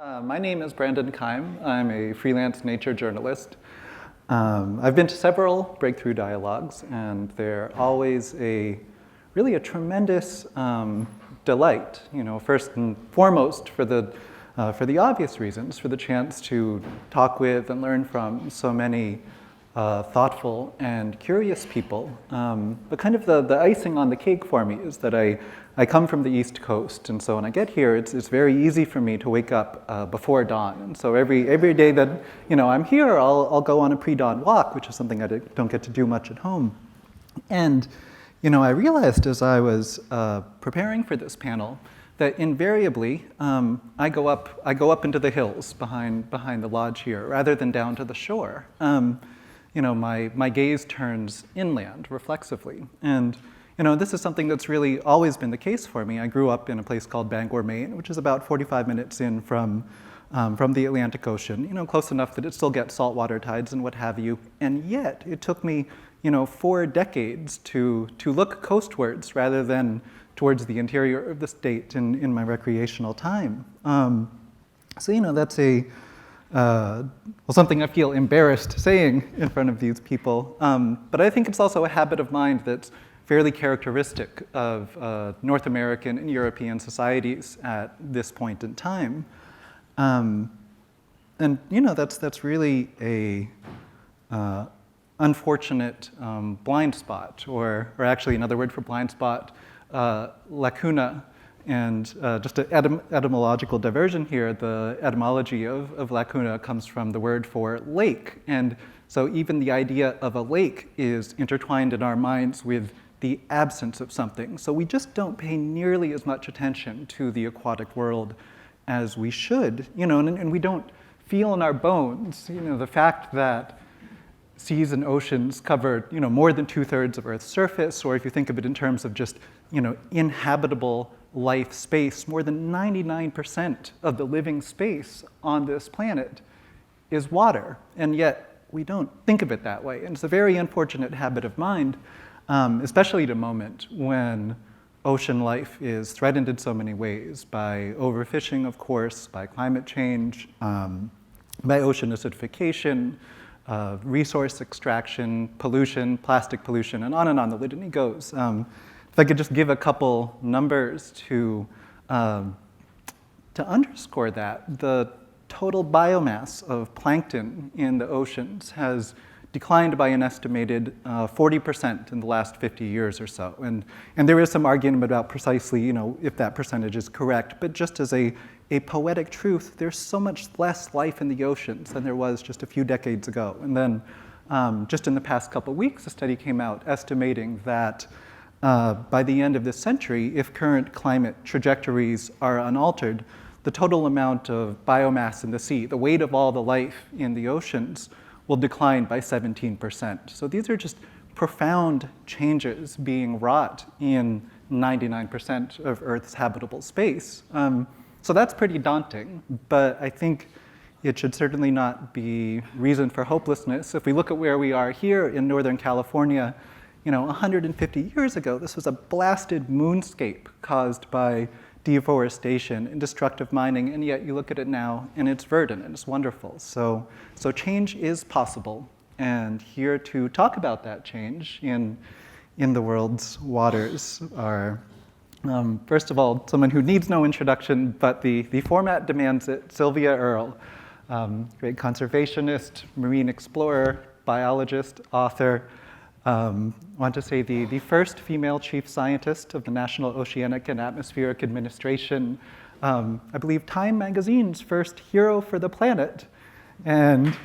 My name is Brandon Keim. I'm a freelance nature journalist. I've been to several breakthrough dialogues, and they're always really a tremendous delight. First and foremost for the obvious reasons, for the chance to talk with and learn from so many thoughtful and curious people. But kind of the icing on the cake for me is that I come from the East Coast, and so when I get here, it's very easy for me to wake up before dawn. And so every day that I'm here, I'll go on a pre-dawn walk, which is something I don't get to do much at home. And I realized as I was preparing for this panel that invariably I go up into the hills behind the lodge here rather than down to the shore. My gaze turns inland reflexively, and this is something that's really always been the case for me. I grew up in a place called Bangor, Maine, which is about 45 minutes in from the Atlantic Ocean, close enough that it still gets saltwater tides and what have you. And yet, it took me, 4 decades to look coastwards rather than towards the interior of the state in my recreational time. So that's something I feel embarrassed saying in front of these people. But I think it's also a habit of mind that's fairly characteristic of North American and European societies at this point in time. And that's really a unfortunate blind spot, or actually another word for blind spot, lacuna. And just an etymological diversion here, the etymology of lacuna comes from the word for lake. And so even the idea of a lake is intertwined in our minds with the absence of something. So we just don't pay nearly as much attention to the aquatic world as we should, and we don't feel in our bones, the fact that seas and oceans cover, more than 2/3 of Earth's surface, or if you think of it in terms of just, inhabitable life space, more than 99% of the living space on this planet is water, and yet we don't think of it that way. And it's a very unfortunate habit of mind, especially at a moment when ocean life is threatened in so many ways by overfishing, of course, by climate change, by ocean acidification, resource extraction, pollution, plastic pollution, and on the litany goes. If I could just give a couple numbers to underscore that, the total biomass of plankton in the oceans has declined by an estimated 40% in the last 50 years or so. And there is some argument about precisely, if that percentage is correct, but just as a poetic truth, there's so much less life in the oceans than there was just a few decades ago. And then just in the past couple weeks, a study came out estimating that by the end of this century, if current climate trajectories are unaltered, the total amount of biomass in the sea, the weight of all the life in the oceans, will decline by 17%. So these are just profound changes being wrought in 99% of Earth's habitable space. So that's pretty daunting, but I think it should certainly not be reason for hopelessness. If we look at where we are here in Northern California, 150 years ago, this was a blasted moonscape caused by deforestation and destructive mining, and yet you look at it now and it's verdant and it's wonderful. So change is possible, and here to talk about that change in the world's waters are, first of all, someone who needs no introduction, but the format demands it, Sylvia Earle, great conservationist, marine explorer, biologist, author. I want to say the first female chief scientist of the National Oceanic and Atmospheric Administration. I believe Time magazine's first hero for the planet. And,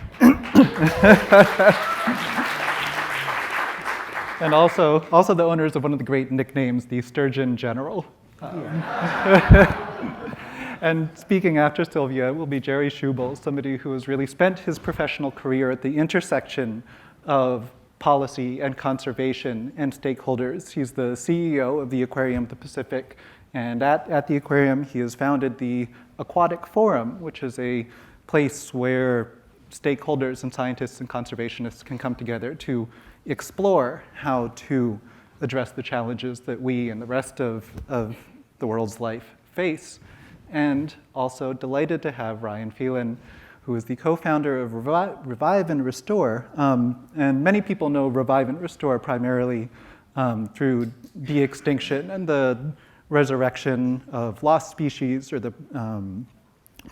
and also the owners of one of the great nicknames, the Sturgeon General. And speaking after Sylvia will be Jerry Schubel, somebody who has really spent his professional career at the intersection of policy and conservation and stakeholders. He's the CEO of the Aquarium of the Pacific, and at the aquarium he has founded the Aquatic Forum, which is a place where stakeholders and scientists and conservationists can come together to explore how to address the challenges that we and the rest of the world's life face. and also delighted to have Ryan Phelan, who is the co-founder of Revive and Restore. And many people know Revive and Restore primarily through de-extinction and the resurrection of lost species, or the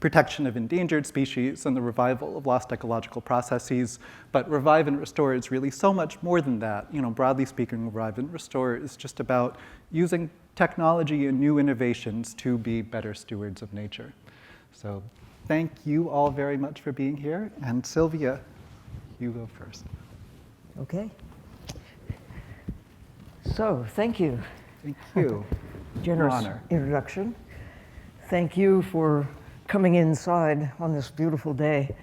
protection of endangered species and the revival of lost ecological processes. But Revive and Restore is really so much more than that. Broadly speaking, Revive and Restore is just about using technology and new innovations to be better stewards of nature. So thank you all very much for being here. And Sylvia, you go first. Okay. So, thank you. Thank you. Generous honor. Introduction. Thank you for coming inside on this beautiful day.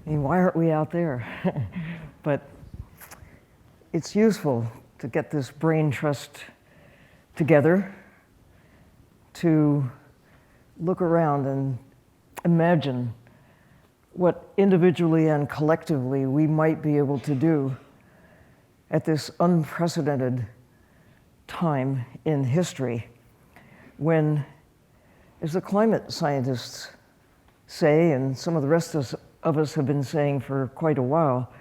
I mean, why aren't we out there? But it's useful to get this brain trust together, to look around and imagine what individually and collectively we might be able to do at this unprecedented time in history when, as the climate scientists say, and some of the rest of us have been saying for quite a while,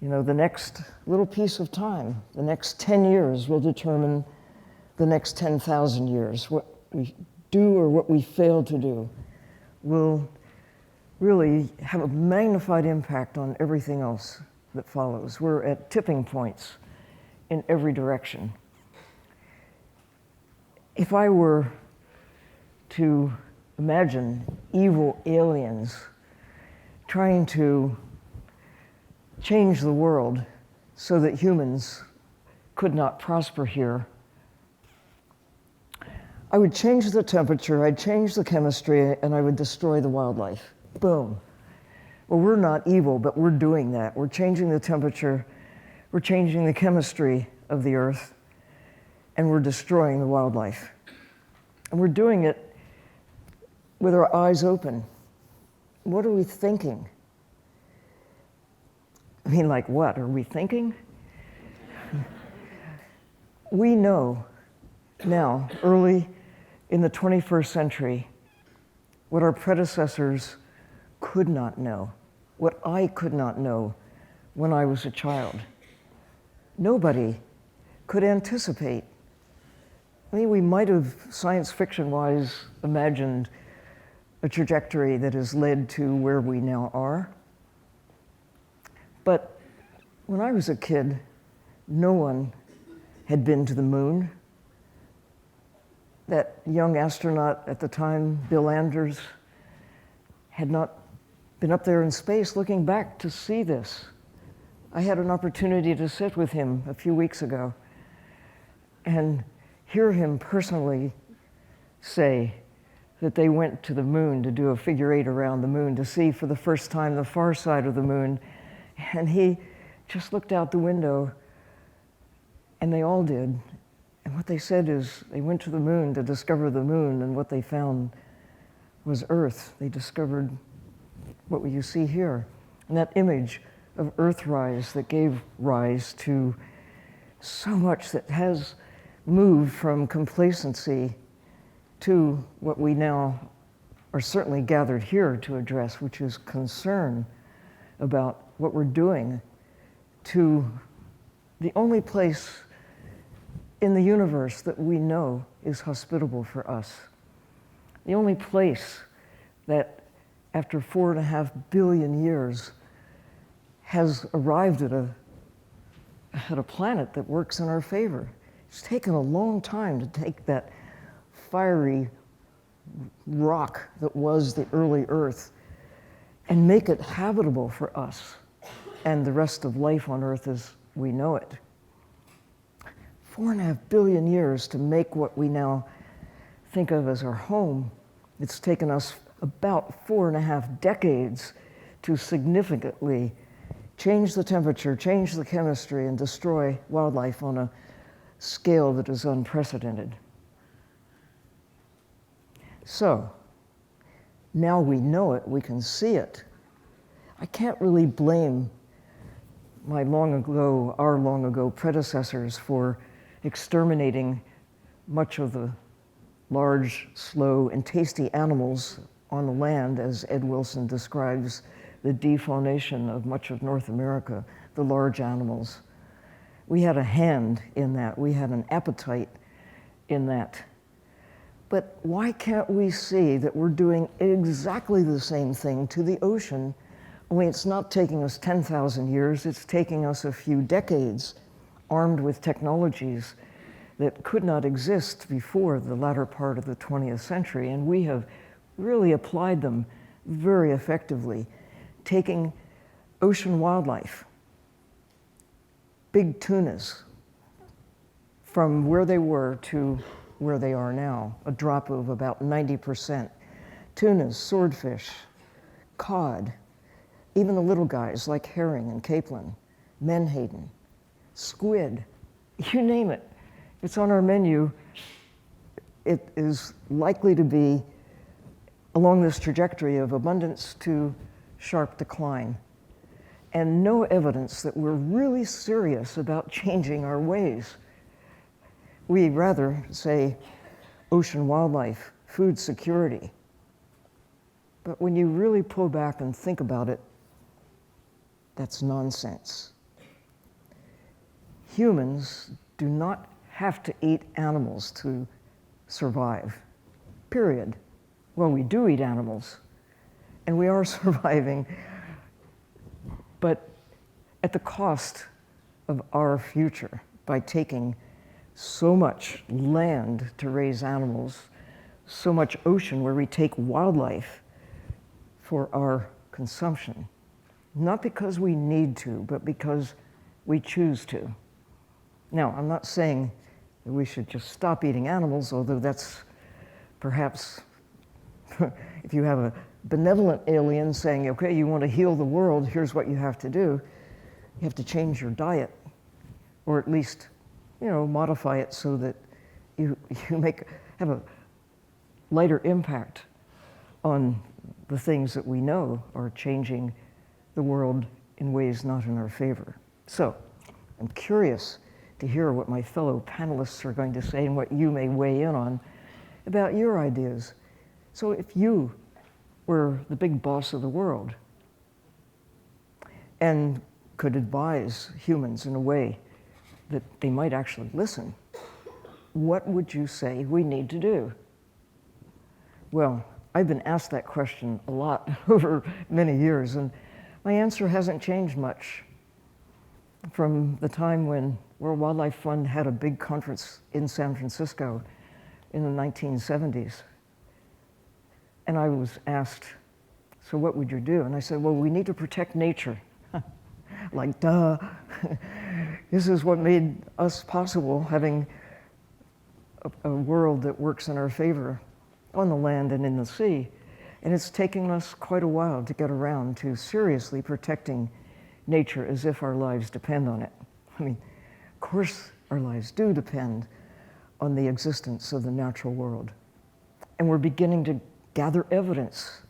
the next little piece of time, the next 10 years will determine the next 10,000 years. What we do or what we fail to do will really have a magnified impact on everything else that follows. We're at tipping points in every direction. If I were to imagine evil aliens trying to change the world so that humans could not prosper here, I would change the temperature, I'd change the chemistry, and I would destroy the wildlife. Boom. Well, we're not evil, but we're doing that. We're changing the temperature, we're changing the chemistry of the earth, and we're destroying the wildlife. And we're doing it with our eyes open. What are we thinking? I mean, like what? Are we thinking? We know now, early in the 21st century, what our predecessors could not know, what I could not know when I was a child. Nobody could anticipate. I mean, we might have, science fiction-wise, imagined a trajectory that has led to where we now are. But when I was a kid, no one had been to the moon. That young astronaut at the time, Bill Anders, had not been up there in space looking back to see this. I had an opportunity to sit with him a few weeks ago and hear him personally say that they went to the moon to do a figure eight around the moon, to see for the first time the far side of the moon. And he just looked out the window, and they all did. And what they said is they went to the moon to discover the moon, and what they found was Earth. They discovered what you see here. And that image of Earthrise that gave rise to so much that has moved from complacency to what we now are certainly gathered here to address, which is concern about what we're doing to the only place in the universe that we know is hospitable for us. The only place that, after 4.5 billion years, has arrived at a planet that works in our favor. It's taken a long time to take that fiery rock that was the early Earth and make it habitable for us and the rest of life on Earth as we know it. 4.5 billion years to make what we now think of as our home. It's taken us about 4.5 decades to significantly change the temperature, change the chemistry, and destroy wildlife on a scale that is unprecedented. So, now we know it, we can see it. I can't really blame our long ago predecessors for exterminating much of the large, slow, and tasty animals on the land, as Ed Wilson describes the defaunation of much of North America, the large animals. We had a hand in that. We had an appetite in that. But why can't we see that we're doing exactly the same thing to the ocean, only it's not taking us 10,000 years, it's taking us a few decades, armed with technologies that could not exist before the latter part of the 20th century, and we have really applied them very effectively, taking ocean wildlife, big tunas, from where they were to where they are now, a drop of about 90%. Tunas, swordfish, cod, even the little guys like herring and capelin, menhaden, squid, you name it. It's on our menu. It is likely to be along this trajectory of abundance to sharp decline, and no evidence that we're really serious about changing our ways. We rather say ocean wildlife, food security. But when you really pull back and think about it, that's nonsense. Humans do not have to eat animals to survive, period. Well, we do eat animals, and we are surviving, but at the cost of our future by taking so much land to raise animals, so much ocean where we take wildlife for our consumption. Not because we need to, but because we choose to. Now, I'm not saying that we should just stop eating animals, although that's perhaps, if you have a benevolent alien saying, okay, you want to heal the world, here's what you have to do. You have to change your diet, or at least, modify it so that you have a lighter impact on the things that we know are changing the world in ways not in our favor. So, I'm curious to hear what my fellow panelists are going to say and what you may weigh in on about your ideas. So if you were the big boss of the world and could advise humans in a way that they might actually listen, what would you say we need to do? Well, I've been asked that question a lot over many years, and my answer hasn't changed much from the time when World Wildlife Fund had a big conference in San Francisco in the 1970s. And I was asked, so what would you do? And I said, well, we need to protect nature. Like, duh. This is what made us possible, having a world that works in our favor on the land and in the sea. And it's taking us quite a while to get around to seriously protecting nature as if our lives depend on it. I mean, of course our lives do depend on the existence of the natural world. And we're beginning to gather evidence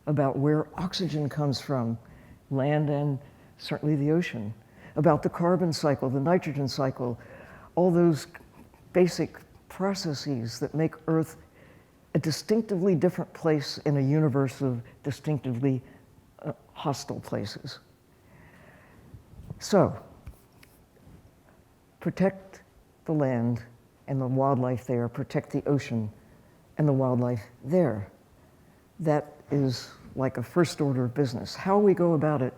about where oxygen comes from, land and certainly the ocean, about the carbon cycle, the nitrogen cycle, all those basic processes that make Earth a distinctively different place in a universe of distinctively hostile places. So, protect the land and the wildlife there, protect the ocean and the wildlife there. That is like a first order of business. How we go about it,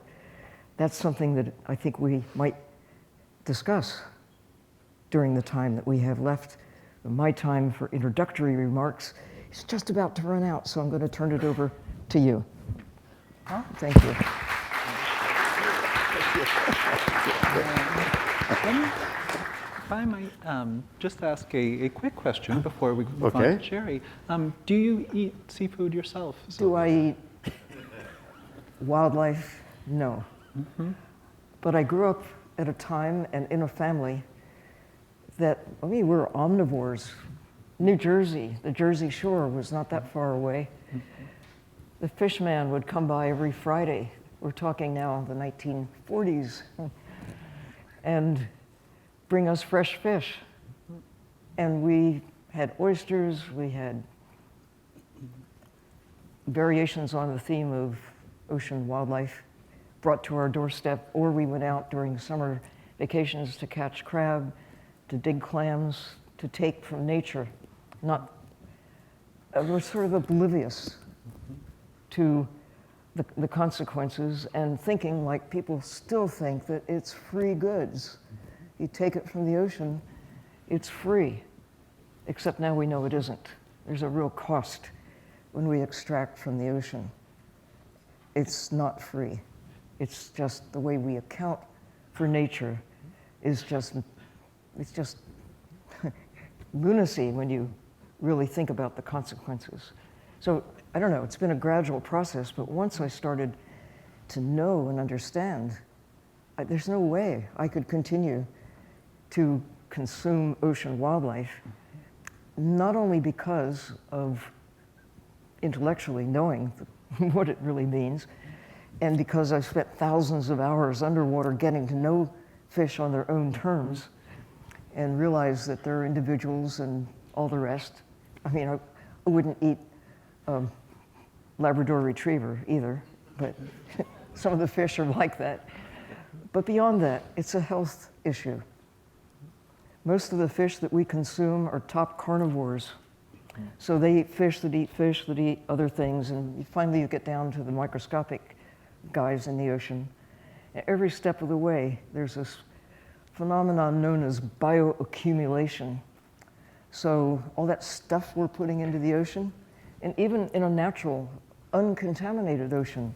that's something that I think we might discuss during the time that we have left. My time for introductory remarks is just about to run out, so I'm going to turn it over to you. Oh. Thank you. If I might just ask a quick question before we move on to Sherry. Do you eat seafood yourself? Do I eat wildlife? No. Mm-hmm. But I grew up at a time and in a family that, we were omnivores. New Jersey, the Jersey Shore was not that far away. Mm-hmm. The fish man would come by every Friday. We're talking now the 1940s. And bring us fresh fish. And we had oysters, we had variations on the theme of ocean wildlife brought to our doorstep, or we went out during summer vacations to catch crab, to dig clams, to take from nature. We're sort of oblivious to the consequences and thinking, like people still think, that it's free goods. You take it from the ocean, it's free. Except now we know it isn't. There's a real cost when we extract from the ocean. It's not free. It's just the way we account for nature is just, it's just lunacy when you really think about the consequences. So, I don't know, it's been a gradual process, but once I started to know and understand, there's no way I could continue to consume ocean wildlife, not only because of intellectually knowing what it really means, and because I've spent thousands of hours underwater getting to know fish on their own terms and realize that they're individuals and all the rest. I mean, I wouldn't eat Labrador retriever either, but some of the fish are like that. But beyond that, it's a health issue. Most of the fish that we consume are top carnivores. So they eat fish that eat other things, and finally you get down to the microscopic guys in the ocean. And every step of the way, there's this phenomenon known as bioaccumulation. So all that stuff we're putting into the ocean, and even in a natural, uncontaminated ocean,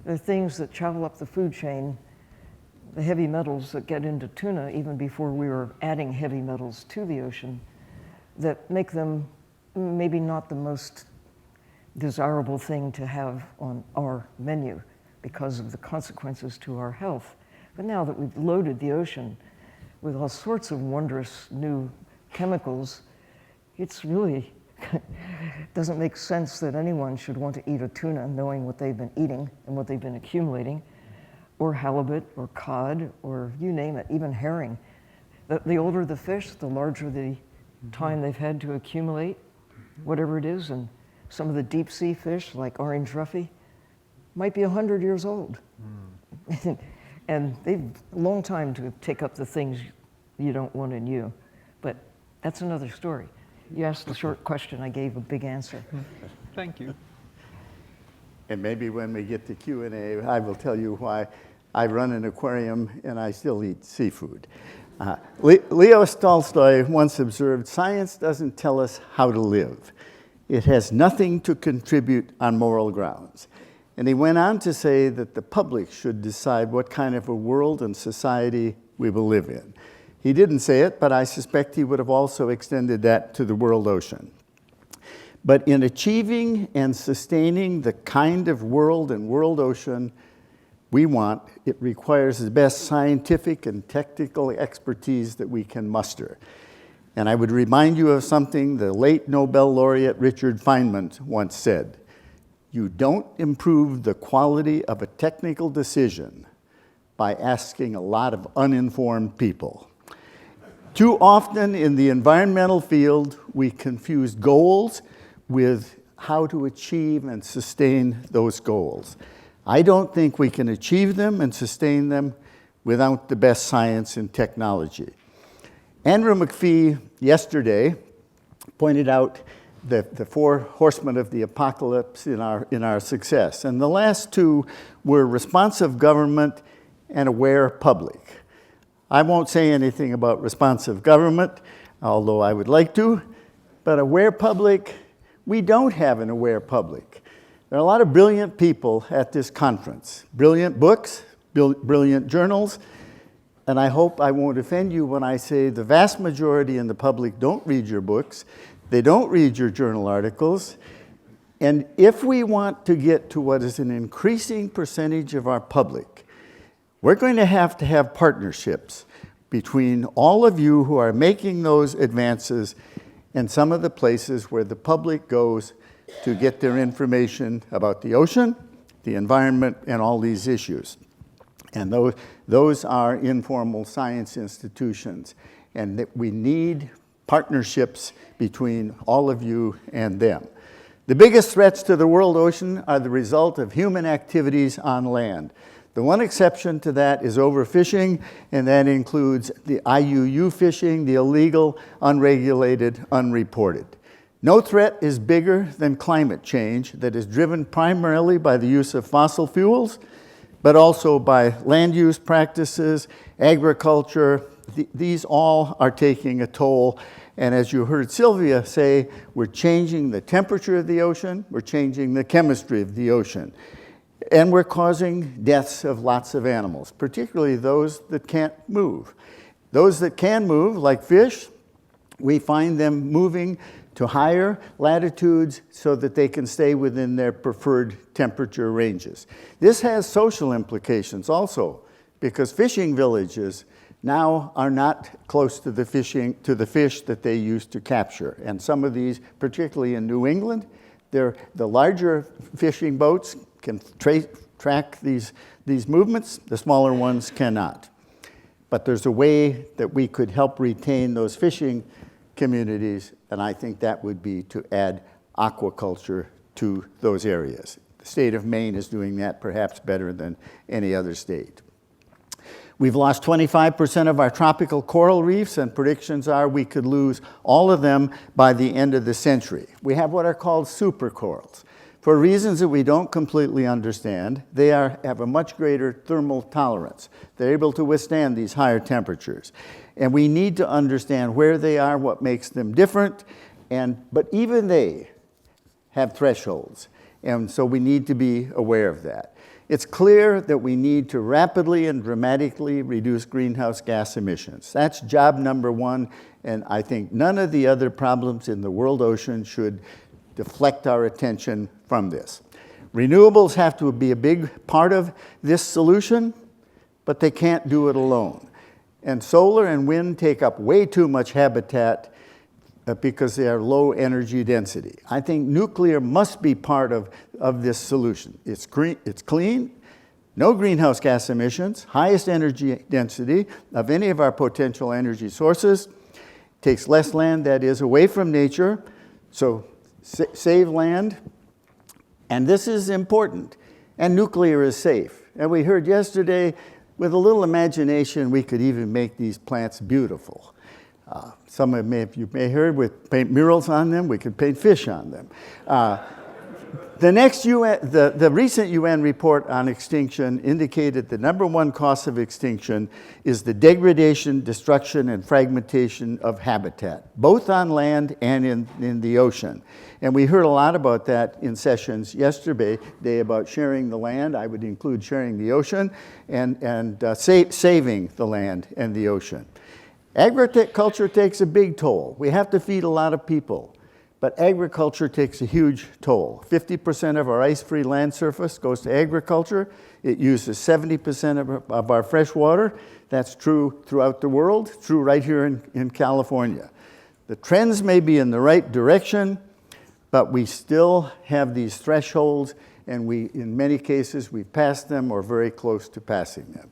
there are things that travel up the food chain, the heavy metals that get into tuna even before we were adding heavy metals to the ocean, that make them maybe not the most desirable thing to have on our menu because of the consequences to our health. But now that we've loaded the ocean with all sorts of wondrous new chemicals, it's really doesn't make sense that anyone should want to eat a tuna knowing what they've been eating and what they've been accumulating, or halibut, or cod, or you name it, even herring. The older the fish, the larger the time they've had to accumulate, whatever it is, and some of the deep sea fish, like orange roughy, might be 100 years old. And they've a long time to take up the things you don't want in you. But that's another story. You asked a short question, I gave a big answer. Thank you. And maybe when we get to Q&A, I will tell you why I run an aquarium and I still eat seafood. Leo Tolstoy once observed, "Science doesn't tell us how to live. It has nothing to contribute on moral grounds." And he went on to say that the public should decide what kind of a world and society we will live in. He didn't say it, but I suspect he would have also extended that to the world ocean. But in achieving and sustaining the kind of world and world ocean we want, it requires the best scientific and technical expertise that we can muster. And I would remind you of something the late Nobel laureate Richard Feynman once said: "You don't improve the quality of a technical decision by asking a lot of uninformed people." Too often in the environmental field, we confuse goals with how to achieve and sustain those goals. I don't think we can achieve them and sustain them without the best science and technology. Andrew McPhee yesterday pointed out the four horsemen of the apocalypse in our success. And the last two were responsive government and aware public. I won't say anything about responsive government, although I would like to, but aware public, we don't have an aware public. There are a lot of brilliant people at this conference, brilliant books, brilliant journals, and I hope I won't offend you when I say the vast majority in the public don't read your books, they don't read your journal articles, and if we want to get to what is an increasing percentage of our public, we're going to have partnerships between all of you who are making those advances and some of the places where the public goes to get their information about the ocean, the environment, and all these issues. And those are informal science institutions. And that we need partnerships between all of you and them. The biggest threats to the world ocean are the result of human activities on land. The one exception to that is overfishing, and that includes the IUU fishing, the illegal, unregulated, unreported. No threat is bigger than climate change that is driven primarily by the use of fossil fuels, but also by land use practices, agriculture. These all are taking a toll. And as you heard Sylvia say, we're changing the temperature of the ocean, we're changing the chemistry of the ocean. And we're causing deaths of lots of animals, particularly those that can't move. Those that can move, like fish, we find them moving to higher latitudes so that they can stay within their preferred temperature ranges. This has social implications also, because fishing villages now are not close to the fish that they used to capture. And some of these, particularly in New England, the larger fishing boats can track these movements, the smaller ones cannot. But there's a way that we could help retain those fishing communities, and I think that would be to add aquaculture to those areas. The state of Maine is doing that perhaps better than any other state. We've lost 25% of our tropical coral reefs, and predictions are we could lose all of them by the end of the century. We have what are called supercorals. For reasons that we don't completely understand, they have a much greater thermal tolerance. They're able to withstand these higher temperatures. And we need to understand where they are, what makes them different, but even they have thresholds. And so we need to be aware of that. It's clear that we need to rapidly and dramatically reduce greenhouse gas emissions. That's job number one, and I think none of the other problems in the world ocean should deflect our attention from this. Renewables have to be a big part of this solution, but they can't do it alone. And solar and wind take up way too much habitat because they are low energy density. I think nuclear must be part of this solution. It's clean, no greenhouse gas emissions, highest energy density of any of our potential energy sources, takes less land, that is, away from nature, so save land. And this is important. And nuclear is safe. And we heard yesterday, with a little imagination, we could even make these plants beautiful. Some of you may have heard, with paint murals on them, we could paint fish on them. The recent UN report on extinction indicated the number one cause of extinction is the degradation, destruction, and fragmentation of habitat, both on land and in the ocean. And we heard a lot about that in sessions yesterday about sharing the land. I would include sharing the ocean and saving the land and the ocean. Agriculture takes a big toll. We have to feed a lot of people. But agriculture takes a huge toll. 50% of our ice-free land surface goes to agriculture. It uses 70% of our fresh water. That's true throughout the world, true right here in California. The trends may be in the right direction, but we still have these thresholds, and in many cases, we've passed them or very close to passing them.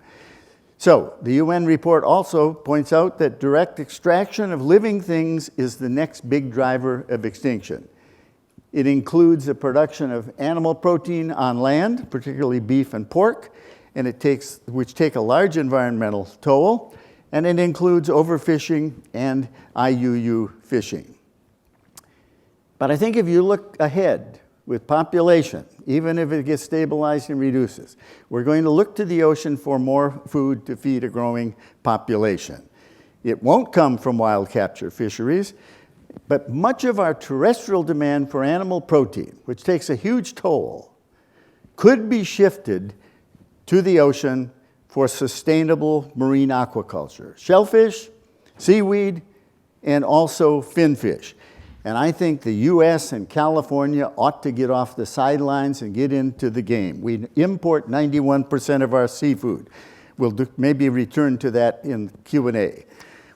So the UN report also points out that direct extraction of living things is the next big driver of extinction. It includes the production of animal protein on land, particularly beef and pork, and which take a large environmental toll, and it includes overfishing and IUU fishing. But I think if you look ahead with population, even if it gets stabilized and reduces, we're going to look to the ocean for more food to feed a growing population. It won't come from wild capture fisheries, but much of our terrestrial demand for animal protein, which takes a huge toll, could be shifted to the ocean for sustainable marine aquaculture. Shellfish, seaweed, and also finfish. And I think the US and California ought to get off the sidelines and get into the game. We import 91% of our seafood. We'll maybe return to that in Q&A.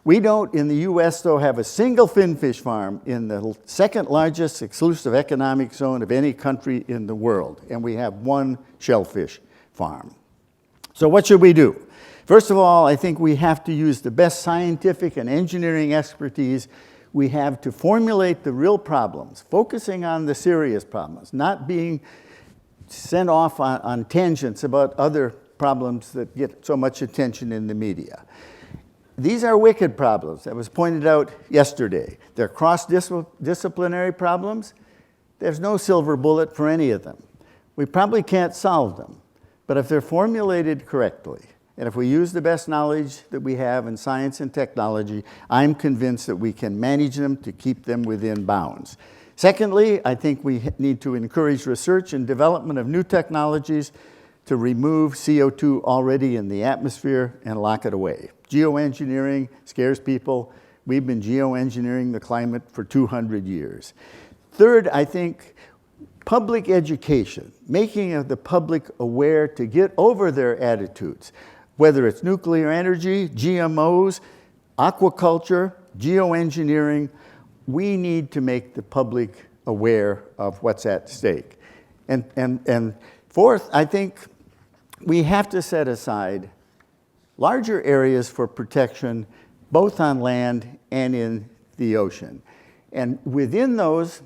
We don't, in the US, though, have a single finfish farm in the second largest exclusive economic zone of any country in the world. And we have one shellfish farm. So what should we do? First of all, I think we have to use the best scientific and engineering expertise we have to formulate the real problems, focusing on the serious problems, not being sent off on tangents about other problems that get so much attention in the media. These are wicked problems. That was pointed out yesterday. They're cross-disciplinary problems. There's no silver bullet for any of them. We probably can't solve them. But if they're formulated correctly, and if we use the best knowledge that we have in science and technology, I'm convinced that we can manage them to keep them within bounds. Secondly, I think we need to encourage research and development of new technologies to remove CO2 already in the atmosphere and lock it away. Geoengineering scares people. We've been geoengineering the climate for 200 years. Third, I think public education, making the public aware to get over their attitudes, whether it's nuclear energy, GMOs, aquaculture, geoengineering, we need to make the public aware of what's at stake. And fourth, I think we have to set aside larger areas for protection, both on land and in the ocean. And within those,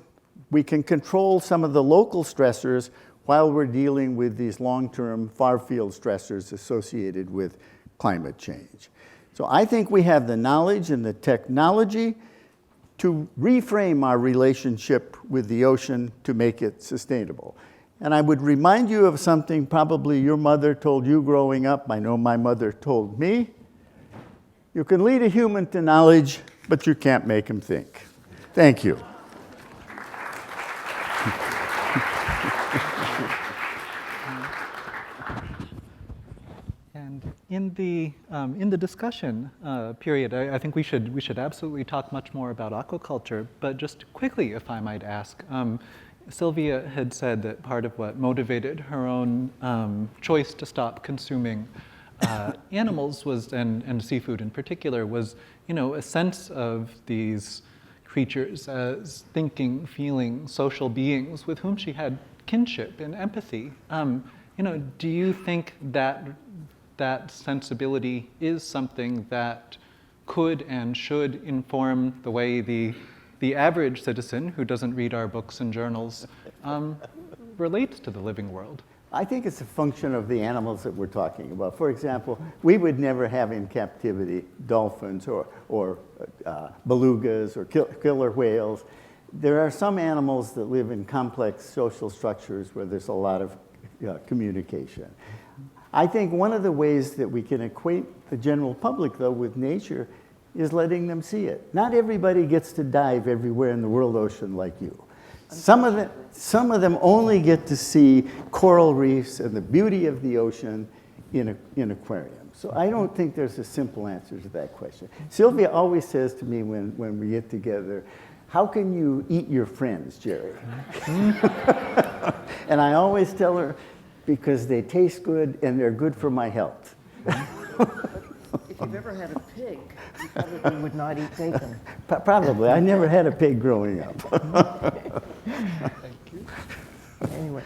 we can control some of the local stressors while we're dealing with these long-term far-field stressors associated with climate change. So I think we have the knowledge and the technology to reframe our relationship with the ocean to make it sustainable. And I would remind you of something probably your mother told you growing up. I know my mother told me. You can lead a human to knowledge, but you can't make him think. Thank you. And in the discussion period, I think we should absolutely talk much more about aquaculture. But just quickly, if I might ask, Sylvia had said that part of what motivated her own choice to stop consuming animals was, and seafood in particular, was, a sense of these creatures as thinking, feeling, social beings with whom she had kinship and empathy. Do you think that that sensibility is something that could and should inform the way the average citizen who doesn't read our books and journals relates to the living world? I think it's a function of the animals that we're talking about. For example, we would never have in captivity dolphins or belugas or killer whales. There are some animals that live in complex social structures where there's a lot of communication. I think one of the ways that we can equate the general public, though, with nature is letting them see it. Not everybody gets to dive everywhere in the world ocean like you. Some of them only get to see coral reefs and the beauty of the ocean in aquariums. So I don't think there's a simple answer to that question. Sylvia always says to me when we get together, how can you eat your friends, Jerry? And I always tell her, because they taste good and they're good for my health. If you've ever had a pig, you probably would not eat bacon. Probably. I never had a pig growing up. Thank you. Anyway.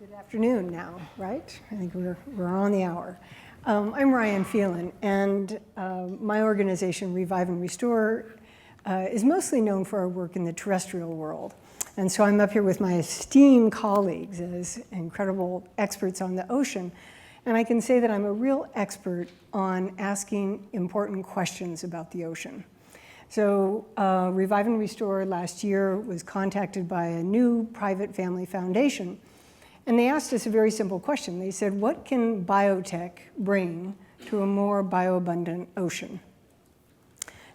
Good afternoon now, right? I think we're on the hour. I'm Ryan Phelan, and my organization, Revive and Restore, is mostly known for our work in the terrestrial world. And so I'm up here with my esteemed colleagues as incredible experts on the ocean. And I can say that I'm a real expert on asking important questions about the ocean. So Revive and Restore last year was contacted by a new private family foundation. And they asked us a very simple question. They said, what can biotech bring to a more bioabundant ocean?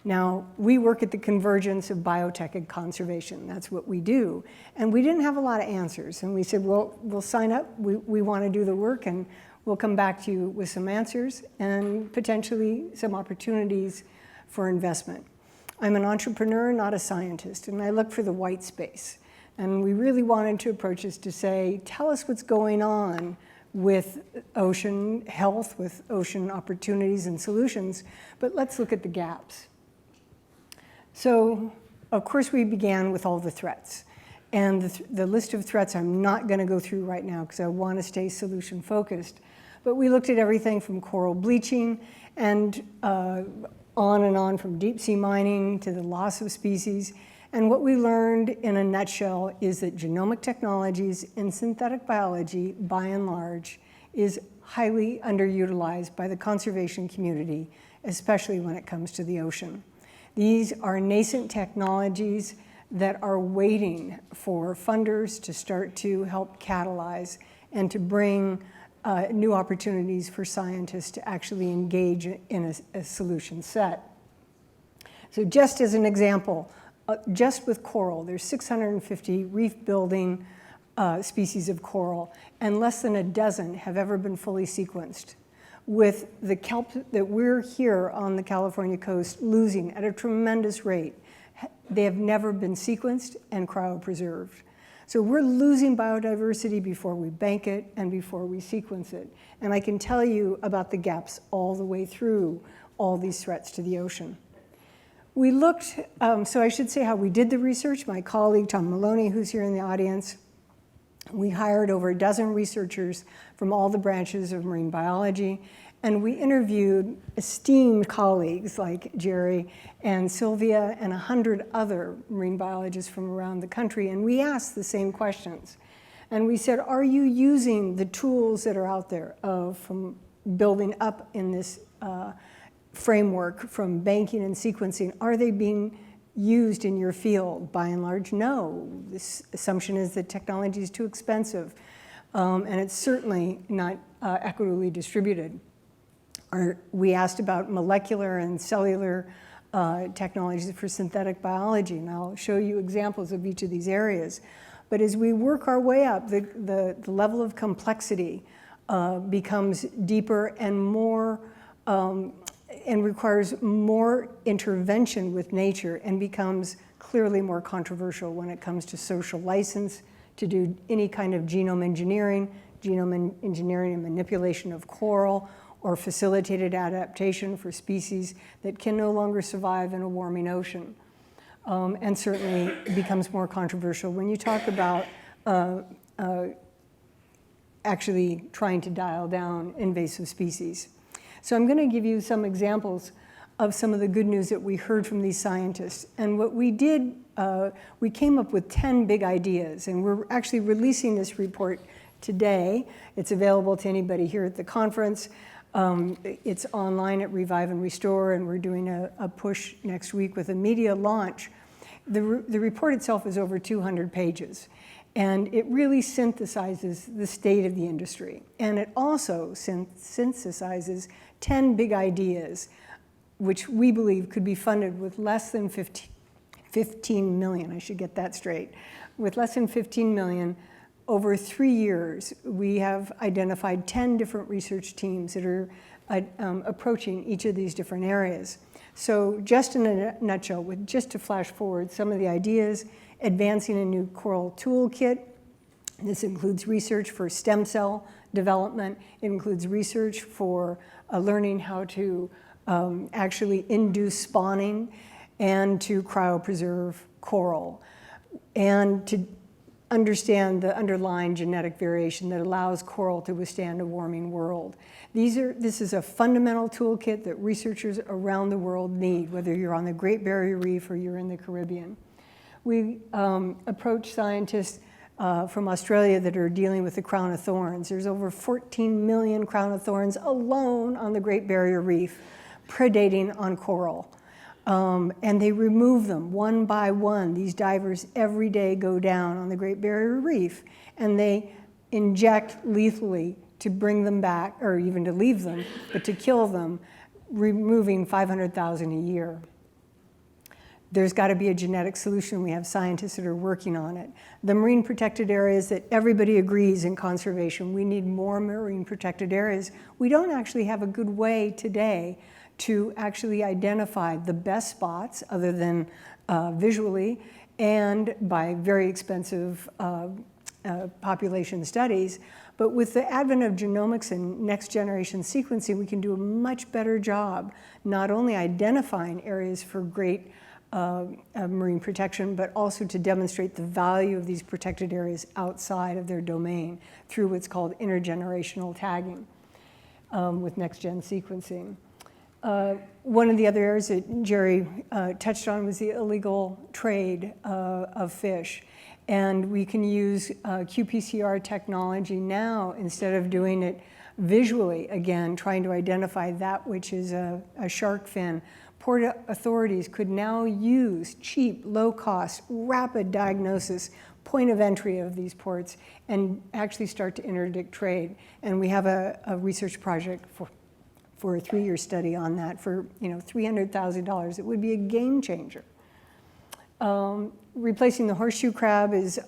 Now, we work at the convergence of biotech and conservation. That's what we do. And we didn't have a lot of answers. And we said, well, we'll sign up. We want to do the work, and we'll come back to you with some answers and potentially some opportunities for investment. I'm an entrepreneur, not a scientist, and I look for the white space. And we really wanted to approach this to say, tell us what's going on with ocean health, with ocean opportunities and solutions, but let's look at the gaps. So, of course, we began with all the threats. And the list of threats I'm not going to go through right now because I want to stay solution focused. But we looked at everything from coral bleaching and on from deep sea mining to the loss of species. And what we learned in a nutshell is that genomic technologies in synthetic biology, by and large, is highly underutilized by the conservation community, especially when it comes to the ocean. These are nascent technologies that are waiting for funders to start to help catalyze and to bring new opportunities for scientists to actually engage in a solution set. So just as an example, just with coral, there's 650 reef-building species of coral, and less than a dozen have ever been fully sequenced. With the kelp that we're here on the California coast losing at a tremendous rate, they have never been sequenced and cryopreserved. So we're losing biodiversity before we bank it and before we sequence it. And I can tell you about the gaps all the way through all these threats to the ocean. We looked, so I should say how we did the research. My colleague, Tom Maloney, who's here in the audience, we hired over a dozen researchers from all the branches of marine biology, and we interviewed esteemed colleagues like Jerry and Sylvia and 100 other marine biologists from around the country, and we asked the same questions. And we said, are you using the tools that are out there from building up in this framework from banking and sequencing? Are they being used in your field? By and large, no. This assumption is that technology is too expensive, and it's certainly not equitably distributed. We asked about molecular and cellular technologies for synthetic biology, and I'll show you examples of each of these areas. But as we work our way up, the level of complexity becomes deeper and more and requires more intervention with nature and becomes clearly more controversial when it comes to social license to do any kind of genome engineering and manipulation of coral, or facilitated adaptation for species that can no longer survive in a warming ocean. And certainly becomes more controversial when you talk about actually trying to dial down invasive species. So I'm going to give you some examples of some of the good news that we heard from these scientists. And what we did, we came up with 10 big ideas, and we're actually releasing this report today. It's available to anybody here at the conference. It's online at Revive and Restore, and we're doing a push next week with a media launch. The report itself is over 200 pages, and it really synthesizes the state of the industry. And it also synthesizes 10 big ideas, which we believe could be funded with less than 15 million, I should get that straight. With less than 15 million, over 3 years, we have identified 10 different research teams that are approaching each of these different areas. So just in a nutshell, just to flash forward some of the ideas, advancing a new coral toolkit. This includes research for stem cell development. It includes research for learning how to actually induce spawning and to cryopreserve coral, and to understand the underlying genetic variation that allows coral to withstand a warming world. This is a fundamental toolkit that researchers around the world need, whether you're on the Great Barrier Reef or you're in the Caribbean. We approach scientists from Australia that are dealing with the crown of thorns. There's over 14 million crown of thorns alone on the Great Barrier Reef, predating on coral. And they remove them one by one. These divers every day go down on the Great Barrier Reef, and they inject lethally to bring them back, or even to leave them, but to kill them, removing 500,000 a year. There's got to be a genetic solution. We have scientists that are working on it. The marine protected areas that everybody agrees in conservation, we need more marine protected areas. We don't actually have a good way today to actually identify the best spots, other than visually, and by very expensive population studies. But with the advent of genomics and next generation sequencing, we can do a much better job, not only identifying areas for great marine protection, but also to demonstrate the value of these protected areas outside of their domain through what's called intergenerational tagging. with next-gen sequencing. One of the other areas that Jerry touched on was the illegal trade of fish. And we can use qPCR technology now instead of doing it visually, again, trying to identify that which is a shark fin. Port authorities could now use cheap, low-cost, rapid diagnosis, point of entry of these ports, and actually start to interdict trade. And we have a research project for a 3-year study on that for $300,000. It would be a game changer. Replacing the horseshoe crab is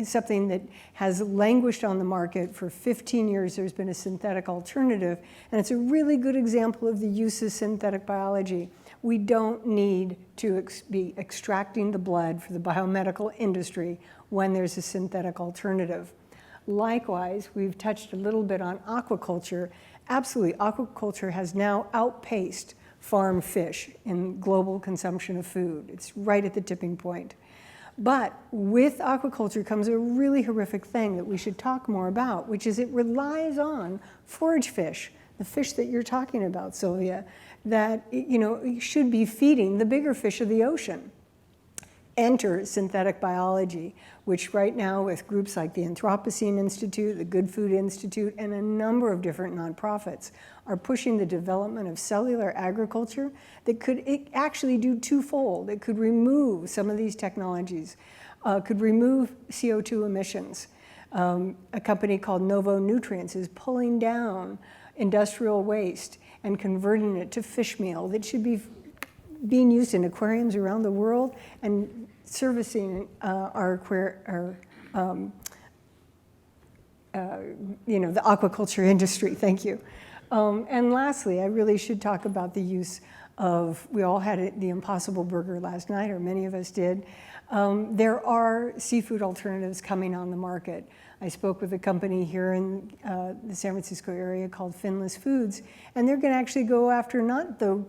something that has languished on the market for 15 years. There's been a synthetic alternative, and it's a really good example of the use of synthetic biology. We don't need to be extracting the blood for the biomedical industry when there's a synthetic alternative. Likewise, we've touched a little bit on aquaculture. Absolutely, aquaculture has now outpaced farm fish in global consumption of food. It's right at the tipping point. But with aquaculture comes a really horrific thing that we should talk more about, which is it relies on forage fish, the fish that you're talking about, Sylvia, that should be feeding the bigger fish of the ocean. Enter synthetic biology, which right now with groups like the Anthropocene Institute, the Good Food Institute, and a number of different nonprofits are pushing the development of cellular agriculture that could actually do twofold. It could remove some of these technologies, could remove CO2 emissions. A company called Novo Nutrients is pulling down industrial waste and converting it to fish meal that should be being used in aquariums around the world and servicing the aquaculture industry. Thank you. And lastly, I really should talk about the use of, we all had the Impossible Burger last night, or many of us did. There are seafood alternatives coming on the market. I spoke with a company here in the San Francisco area called Finless Foods, and they're going to actually go after not the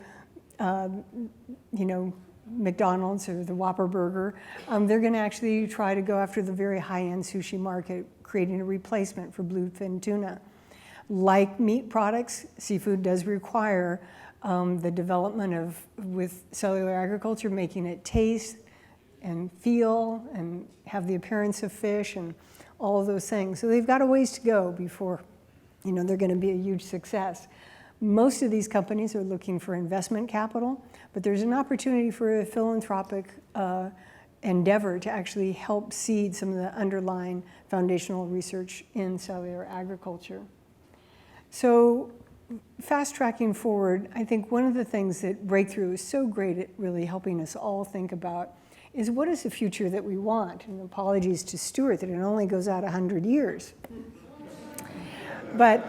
McDonald's or the Whopper burger. They're going to actually try to go after the very high-end sushi market, creating a replacement for bluefin tuna. Like meat products, seafood does require the development with cellular agriculture, making it taste and feel and have the appearance of fish and all of those things. So they've got a ways to go before they're going to be a huge success. Most of these companies are looking for investment capital, but there's an opportunity for a philanthropic endeavor to actually help seed some of the underlying foundational research in cellular agriculture. So fast tracking forward, I think one of the things that Breakthrough is so great at really helping us all think about is what is the future that we want? And apologies to Stuart that it only goes out 100 years. But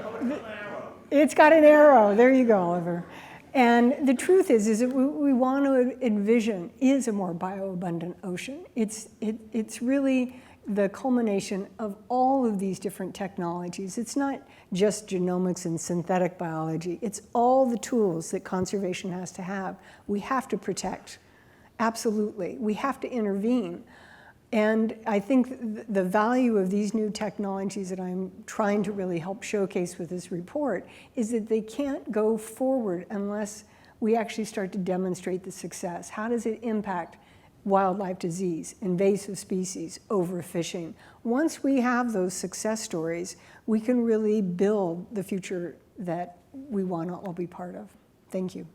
it's got an arrow. There you go, Oliver. And the truth is that what we want to envision is a more bioabundant ocean. It's really the culmination of all of these different technologies. It's not just genomics and synthetic biology. It's all the tools that conservation has to have. We have to protect. Absolutely. We have to intervene. And I think the value of these new technologies that I'm trying to really help showcase with this report is that they can't go forward unless we actually start to demonstrate the success. How does it impact wildlife disease, invasive species, overfishing? Once we have those success stories, we can really build the future that we want to all be part of. Thank you.